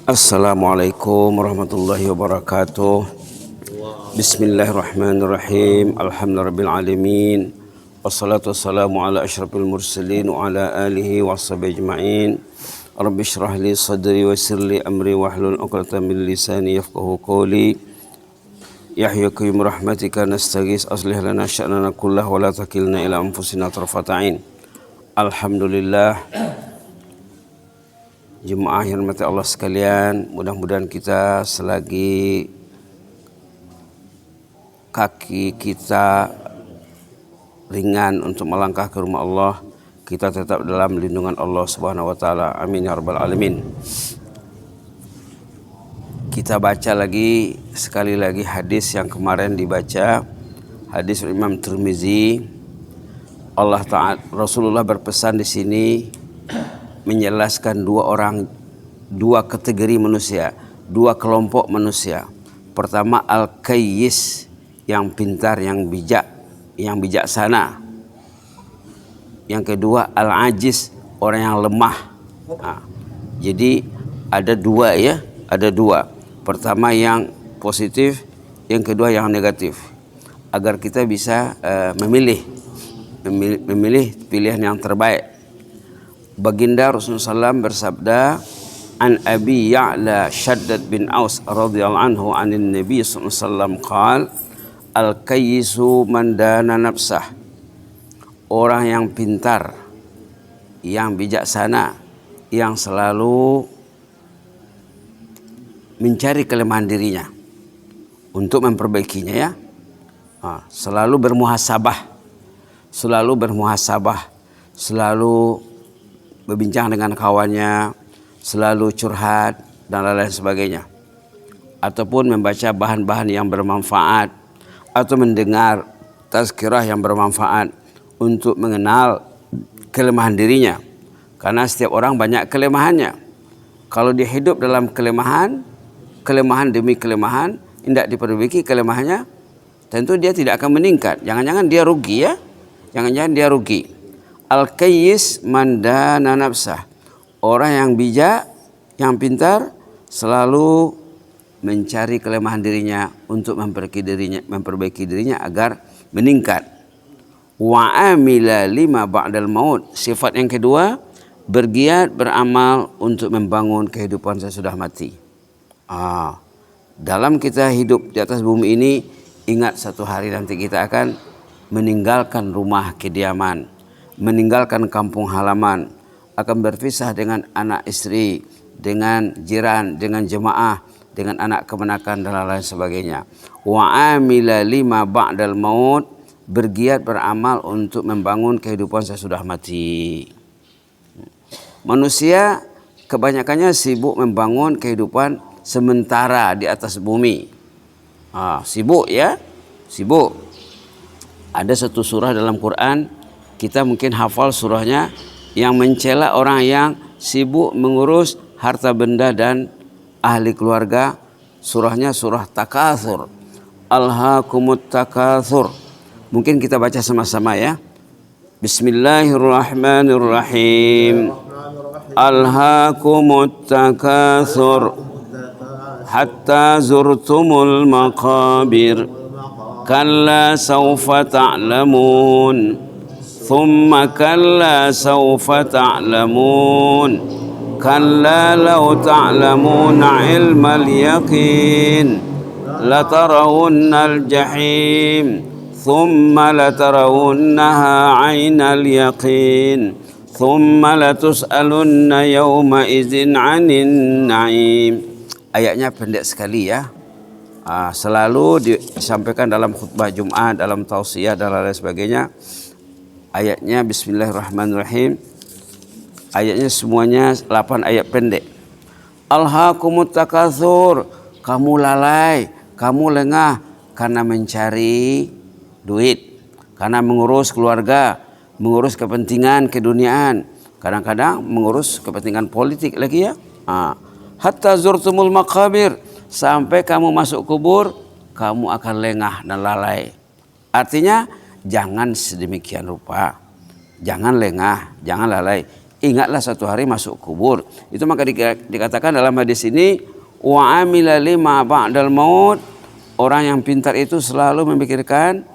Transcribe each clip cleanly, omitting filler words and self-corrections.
Assalamualaikum warahmatullahi wabarakatuh. Bismillahirrahmanirrahim. Alhamdulillahirabbil alamin. Wassalatu wassalamu ala asyrafil mursalin wa ala alihi washabihi ajmain. Rabbi shrah li sadri wa yassir li amri wahlul 'uqdatam min lisani yafqahu qawli. Yahya qayyum rahmatika nastaghis aslih lana sya'nana kullahu wa la takilna ila anfusina tarfata 'ain. Alhamdulillah. Jemaah yang dirahmati Allah sekalian, mudah-mudahan kita selagi kaki kita ringan untuk melangkah ke rumah Allah, kita tetap dalam lindungan Allah Subhanahu wa taala. Amin ya rabbal alamin. Kita baca lagi sekali lagi hadis yang kemarin dibaca, hadis Imam Tirmizi. Allah Ta'ala, Rasulullah berpesan di sini menjelaskan dua kategori manusia, dua kelompok manusia. Pertama al-kayyis, yang pintar, yang bijak, yang bijaksana. Yang kedua al-ajiz, orang yang lemah. Nah, jadi ada dua ya, ada dua. Pertama yang positif, yang kedua yang negatif. Agar kita bisa memilih pilihan yang terbaik. Baginda Rasulullah SAW bersabda, an Abi Ya'la Shaddad bin Aus radhiyallahu anhu anin Nabi sallallahu alaihi wasallam qala al-kayyisu man dana nafsah. Orang yang pintar, yang bijaksana, yang selalu mencari kelemahan dirinya untuk memperbaikinya ya. Selalu bermuhasabah, selalu berbincang dengan kawannya, selalu curhat dan lain-lain sebagainya, ataupun membaca bahan-bahan yang bermanfaat atau mendengar tazkirah yang bermanfaat untuk mengenal kelemahan dirinya, karena setiap orang banyak kelemahannya. Kalau dia hidup dalam kelemahan demi kelemahan, tidak diperbaiki kelemahannya, tentu dia tidak akan meningkat. Jangan-jangan dia rugi ya, jangan-jangan dia rugi. Al-kayyis man dana nafsah. Orang yang bijak, yang pintar, selalu mencari kelemahan dirinya untuk memperbaiki dirinya agar meningkat. Wa amila lima ba'dal maut. Sifat yang kedua, bergiat beramal untuk membangun kehidupan sesudah mati. Dalam kita hidup di atas bumi ini, ingat satu hari nanti kita akan meninggalkan rumah kediaman, meninggalkan kampung halaman, akan berpisah dengan anak istri, dengan jiran, dengan jemaah, dengan anak kemenakan dan lain sebagainya. Wa amila lima ba'dal maut, bergiat beramal untuk membangun kehidupan sesudah mati. Manusia kebanyakannya sibuk membangun kehidupan sementara di atas bumi. Sibuk ya, sibuk. Ada satu surah dalam Quran, kita mungkin hafal surahnya, yang mencela orang yang sibuk mengurus harta benda dan ahli keluarga. Surahnya surah Takatsur. Alhaakumut takatsur. Mungkin kita baca sama-sama ya. Bismillahirrahmanirrahim. Alhaakumut takatsur hatta zurtumul maqabir. Kalla sawfa ta'lamun. ثم كلا سوف تعلمون كلا لو تعلمون علم اليقين لترون الجحيم ثم لترونها عين اليقين ثم لتسألن يومئذ عن النعيم. Ayatnya pendek sekali ya. Selalu disampaikan dalam khutbah Jumat, dalam tausiah dan lain sebagainya. Ayatnya bismillahirrahmanirrahim. Ayatnya semuanya 8 ayat pendek. Alhaakumut takatsur. Kamu lalai, kamu lengah karena mencari duit, karena mengurus keluarga, mengurus kepentingan keduniaan, kadang-kadang mengurus kepentingan politik lagi ya. Hatta zurtumul maqabir, sampai kamu masuk kubur, kamu akan lengah dan lalai. Artinya jangan sedemikian rupa, jangan lengah, jangan lalai. ingatlah suatu hari masuk kubur. Itu maka dikatakan dalam hadis ini, wa amila lima ba'dal maut. Orang yang pintar itu selalu memikirkan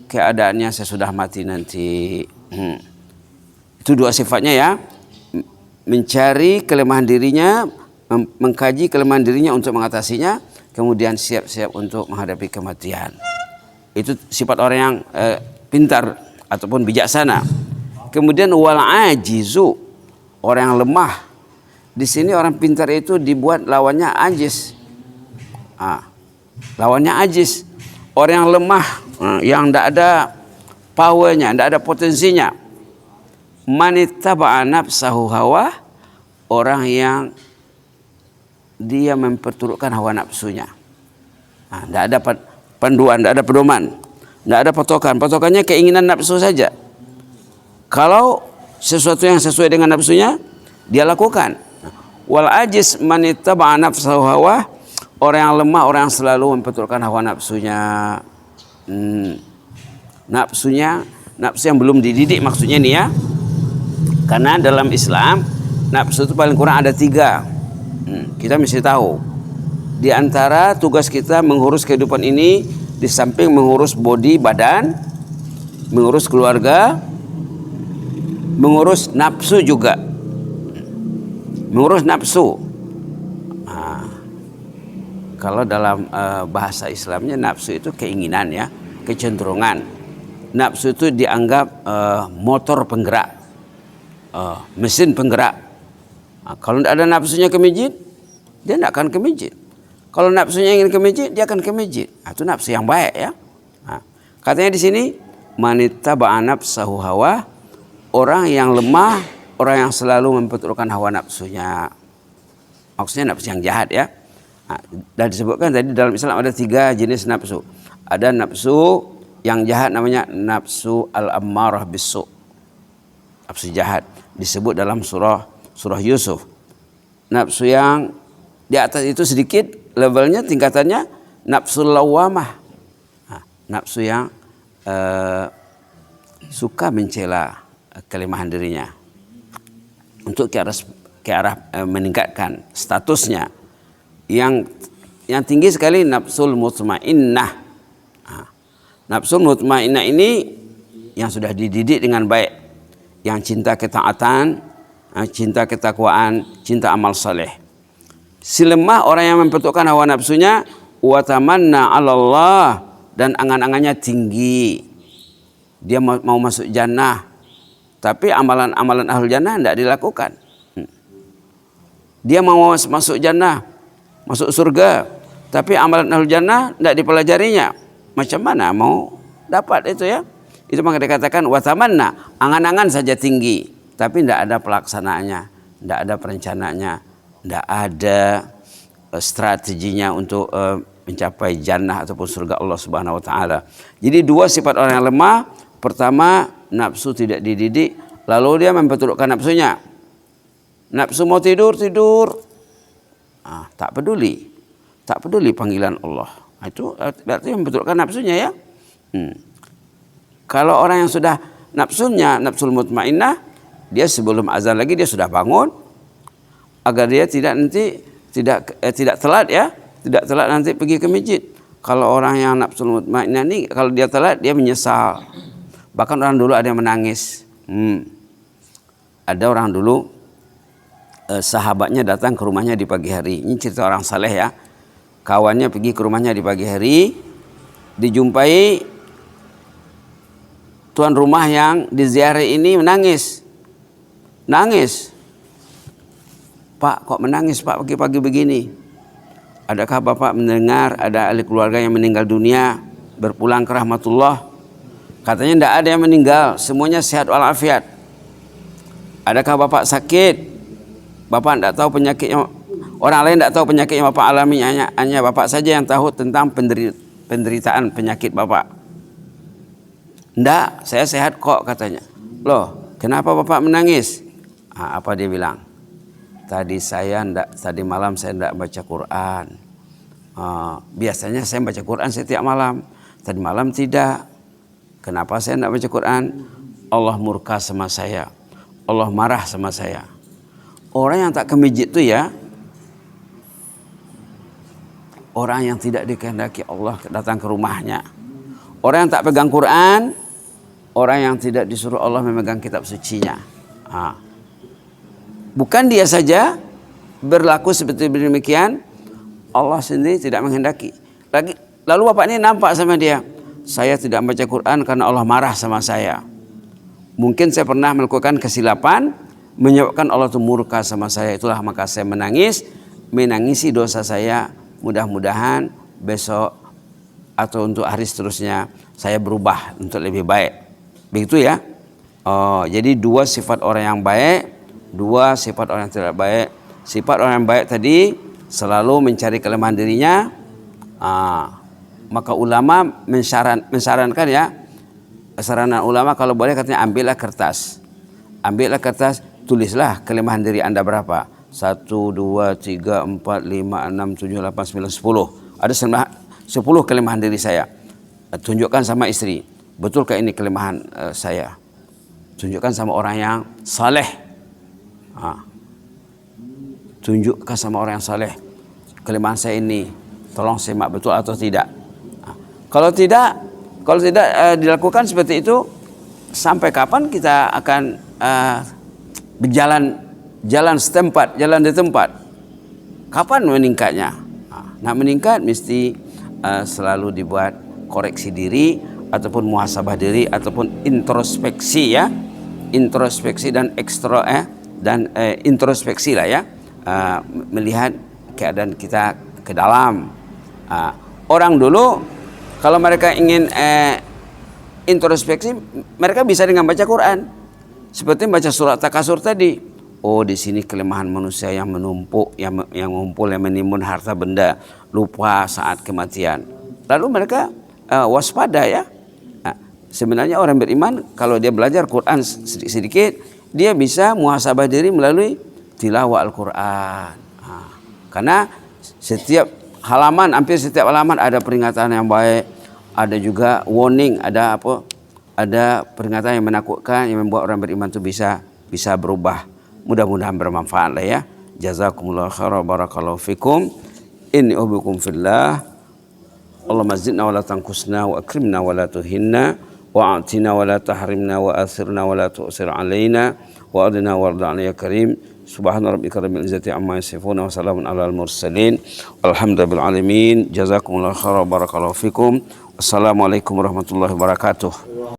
keadaannya sesudah mati nanti. Itu dua sifatnya ya. Mencari kelemahan dirinya, mengkaji kelemahan dirinya untuk mengatasinya, kemudian siap-siap untuk menghadapi kematian. Itu sifat orang yang pintar ataupun bijaksana. Kemudian wal ajizu, orang yang lemah. Di sini orang pintar itu dibuat lawannya ajiz. Lawannya ajiz. Orang yang lemah, yang tidak ada powernya, tidak ada potensinya. Manittaba'a nafsahu hawa, orang yang dia memperturutkan hawa nafsunya. Tidak ada panduan, tidak ada pedoman, tidak ada patokan. Patokannya keinginan nafsu saja. Kalau sesuatu yang sesuai dengan nafsunya, dia lakukan. Wal ajiz manittaba'a nafsahu hawa, orang yang lemah, orang yang selalu memperturutkan hawa nafsunya. Nafsu yang belum dididik maksudnya nih ya. Karena dalam Islam nafsu itu paling kurang ada 3. Kita mesti tahu. Di antara tugas kita mengurus kehidupan ini, di samping mengurus body badan, mengurus keluarga, mengurus nafsu juga. Mengurus nafsu. Kalau dalam bahasa Islamnya nafsu itu keinginan ya, kecenderungan. Nafsu itu dianggap motor penggerak, mesin penggerak. Kalau tidak ada nafsunya ke masjid, dia tidak akan ke masjid. Kalau nafsunya ingin ke masjid, dia akan ke masjid. Itu nafsu yang baik ya. Katanya di sini, manittaba'a nafsahu hawa, orang yang lemah, orang yang selalu memperturutkan hawa nafsunya. Maksudnya nafsu yang jahat ya. Dan disebutkan tadi dalam Islam ada 3 jenis nafsu. Ada nafsu yang jahat namanya nafsu al-ammarah bisu'. Nafsu jahat disebut dalam surah Yusuf. Nafsu yang di atas itu sedikit levelnya, tingkatannya nafsu lawamah. Nafsu yang suka mencela kelemahan dirinya untuk ke arah meningkatkan statusnya. Yang tinggi sekali nafsul mutmainnah. Nafsul mutmainnah ini yang sudah dididik dengan baik, yang cinta ketaatan, cinta ketakwaan, cinta amal saleh. Si lemah orang yang mempertukarkan hawa nafsunya, wa tamanna 'ala Allah, dan angan-angannya tinggi. Dia mau masuk jannah, tapi amalan-amalan ahlul jannah tidak dilakukan. Dia mau masuk jannah, masuk surga, tapi amalan ahlul jannah tidak dipelajarinya. Macam mana mau dapat itu ya? Itu maka dikatakan wa tamanna, angan-angan saja tinggi, tapi tidak ada pelaksanaannya, tidak ada perencanaannya, tidak ada strateginya untuk mencapai jannah ataupun surga Allah Subhanahu wa taala. Jadi 2 sifat orang yang lemah. Pertama, nafsu tidak dididik, lalu dia memperturutkan nafsunya. Nafsu mau tidur, tak peduli panggilan Allah. Itu berarti memperturutkan nafsunya ya. Kalau orang yang sudah nafsunya nafsul mutmainnah, dia sebelum azan lagi dia sudah bangun agar dia tidak telat ya, tidak telat nanti pergi ke masjid. Kalau orang yang nafsul mutmainnah ini, kalau dia telat dia menyesal. Bahkan orang dulu ada yang menangis. Ada orang dulu sahabatnya datang ke rumahnya di pagi hari. Ini cerita orang saleh ya. Kawannya pergi ke rumahnya di pagi hari, dijumpai tuan rumah yang diziarahi ini menangis. Pak, kok menangis Pak pagi-pagi begini? Adakah Bapak mendengar ada ahli keluarga yang meninggal dunia, berpulang ke rahmatullah? Katanya tidak ada yang meninggal, semuanya sehat walafiat. Adakah Bapak sakit? Bapak tidak tahu penyakitnya, orang lain tidak tahu penyakit yang Bapak alami, hanya Bapak saja yang tahu tentang penderitaan penyakit Bapak. Tidak, saya sehat kok katanya. Loh, kenapa Bapak menangis? Apa dia bilang? Tadi malam saya tidak baca Quran. Biasanya saya baca Quran setiap malam. Tadi malam tidak. Kenapa saya tidak baca Quran? Allah murka sama saya. Allah marah sama saya. Orang yang tak ke masjid itu ya orang yang tidak dikehendaki Allah datang ke rumahnya. Orang yang tak pegang Quran, orang yang tidak disuruh Allah memegang kitab sucinya. Bukan dia saja berlaku seperti demikian, Allah sendiri tidak menghendaki. Lalu bapak ini nampak sama dia, saya tidak membaca Quran karena Allah marah sama saya. Mungkin saya pernah melakukan kesilapan, menyebabkan Allah itu murka sama saya. Itulah maka saya menangisi dosa saya. Mudah-mudahan besok atau untuk hari seterusnya saya berubah untuk lebih baik. Begitu ya. Jadi dua sifat orang yang baik, dua sifat orang yang tidak baik. Sifat orang yang baik tadi selalu mencari kelemahan dirinya. Maka ulama mensarankan ya, saranan ulama kalau boleh katanya ambillah kertas, tulislah kelemahan diri Anda berapa. 1, 2, 3, 4, 5, 6, 7, 8, 9, 10. Ada 10 kelemahan diri saya. Tunjukkan sama istri. Betulkah ini kelemahan saya? Tunjukkan sama orang yang saleh. Tunjukkan sama orang yang saleh. Kelemahan saya ini. Tolong semak betul atau tidak. Kalau tidak dilakukan seperti itu, sampai kapan kita akan jalan di tempat? Kapan meningkatnya? Nak meningkat mesti selalu dibuat koreksi diri ataupun muhasabah diri ataupun introspeksi ya, introspeksi dan introspeksi lah ya, melihat keadaan kita ke dalam. Orang dulu kalau mereka ingin introspeksi, mereka bisa dengan baca Quran, seperti baca surat Takasur tadi. Oh, di sini kelemahan manusia yang menumpuk, yang mengumpul, yang menimbun harta benda, lupa saat kematian. Lalu mereka waspada ya. Sebenarnya orang beriman kalau dia belajar Quran sedikit, dia bisa muhasabah diri melalui tilawah Al-Quran. Karena hampir setiap halaman ada peringatan yang baik, ada juga warning, ada peringatan yang menakutkan yang membuat orang beriman itu bisa berubah. Mudah-mudahan bermanfaat lah ya. Jazakumullah khairan, barakallahu fikum. Inni uhibbukum fillah. Allahumma zidna wa la tanqusna wa akrimna wa la tuhinna wa a'tina wa la tahrimna wa athirna wa la tu'sir alaina wa adina warda ya karim. Subhana rabbika rabbil izzati amma yasifun wa salamun alal mursalin. Alhamdulillahil alamin. Jazakumullah khairan, barakallahu fikum. Assalamualaikum warahmatullahi wabarakatuh.